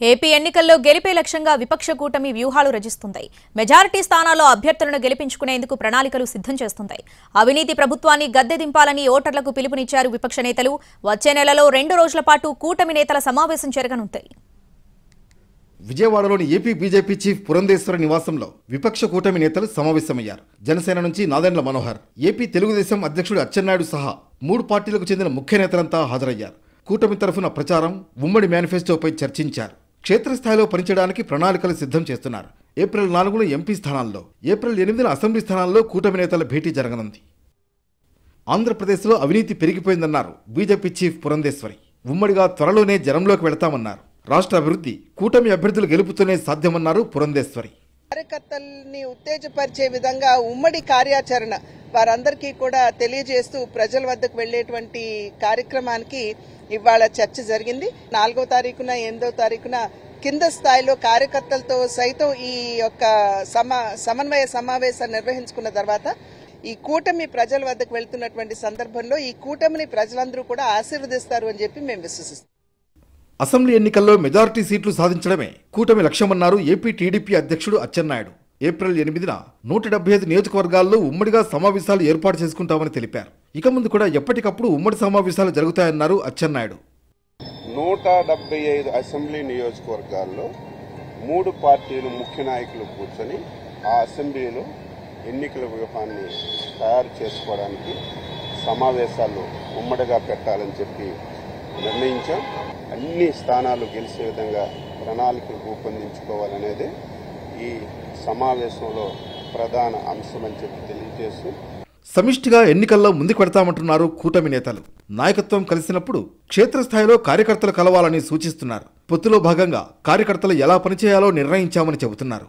AP ఎన్నికల్లో గెలిపే లక్ష్యంగా విపక్ష కూటమి వ్యూహాలు రచిస్తుంది. మెజారిటీ స్థానాల్లో అభ్యర్థులను గెలిపించుకునేందుకు ప్రణాళికలు సిద్ధం చేస్తుంది. అవినీతి ప్రభుత్వాన్ని గద్దె దింపాలని ఓటర్లకు పిలుపునిచ్చారు విపక్ష నేతలు. వచ్చే నెలలో 2 రోజుల పాటు కూటమి నేతల సమావేశం జరగనుంది. విజయవాడలోని ఏపీ బీజేపీ చీఫ్ పురంధేశ్వర నివాసంలో విపక్ష కూటమి నేతలు సమావేశమయ్యారు. జనసేన నుంచి నాదెండ్ల మనోహర్, ఏపీ తెలుగుదేశం అధ్యక్షుడు అచ్చెన్నాయుడు సహా 3 పార్టీలకు చెందిన ముఖ్య నేతలంతా హాజరయ్యారు. కూటమి తరఫున ప్రచారం, ఉమ్మడి మేనిఫెస్టోపై చర్చించారు. క్షేత్రస్థాయిలో పనిచేయడానికి ప్రణాళికలు సిద్ధం చేస్తున్నారు. ఏప్రిల్ 4న ఎంపీ స్థానాల్లో, ఏప్రిల్ 8న అసెంబ్లీ స్థానాల్లో కూటమి నేతల భేటీ జరగనుంది. ఆంధ్రప్రదేశ్లో అవినీతి పెరిగిపోయిందన్నారు బీజేపీ చీఫ్ పురంధేశ్వరి. ఉమ్మడిగా త్వరలోనే జనంలోకి వెళతామన్నారు. రాష్ట్ర అభివృద్ధి కూటమి అభ్యర్థులు గెలుపుతూనే సాధ్యమన్నారు పురంధేశ్వరి. కార్యకర్తల్ని ఉత్తేజపరిచే విధంగా ఉమ్మడి కార్యాచరణ వారందరికీ కూడా తెలియజేస్తూ ప్రజల వద్దకు వెళ్లేటువంటి కార్యక్రమానికి ఇవాళ చర్చ జరిగింది. 4వ తారీఖున 8వ తారీఖున కింద స్థాయిలో కార్యకర్తలతో సైతం ఈ యొక్క సమన్వయ సమావేశాన్ని నిర్వహించుకున్న తర్వాత ఈ కూటమి ప్రజల వద్దకు వెళ్తున్నటువంటి సందర్భంలో ఈ కూటమిని ప్రజలందరూ కూడా ఆశీర్వదిస్తారు అని చెప్పి మేము విశ్వసిస్తాం. అసెంబ్లీ ఎన్నికల్లో మెజారిటీ సీట్లు సాధించడమే కూటమి లక్ష్యమన్నారు ఏపీ టీడీపీ అధ్యక్షుడు అచ్చెన్నాయుడు. ఏప్రిల్ 8న 175 నియోజకవర్గాల్లో ఉమ్మడిగా సమావేశాలు ఏర్పాటు చేసుకుంటామని తెలిపారు. ఇక ముందు కూడా ఎప్పటికప్పుడు ఉమ్మడి సమావేశాలు జరుగుతాయన్నారు అచ్చెన్నాయుడు. 175 అసెంబ్లీ నియోజకవర్గాల్లో 3 పార్టీలు ముఖ్య నాయకులు కూర్చొని ఆ అసెంబ్లీలో ఎన్నికల వ్యూహాన్ని తయారు చేసుకోవడానికి సమావేశాలు ఉమ్మడిగా పెట్టాలని చెప్పి నిర్ణయించాం. అన్ని స్థానాలు గెలిచే విధంగా ప్రణాళికలు రూపొందించుకోవాలనేది ఈ సమావేశంలో ప్రధాన అంశమని చెప్పి తెలియజేస్తూ సమిష్టిగా ఎన్నికల్లో ముందుకు పెడతామంటున్నారు కూటమి నేతలు. నాయకత్వం కలిసినప్పుడు క్షేత్రస్థాయిలో కార్యకర్తలు కలవాలని సూచిస్తున్నారు. పొత్తులో భాగంగా కార్యకర్తలు ఎలా పనిచేయాలో నిర్ణయించామని చెబుతున్నారు.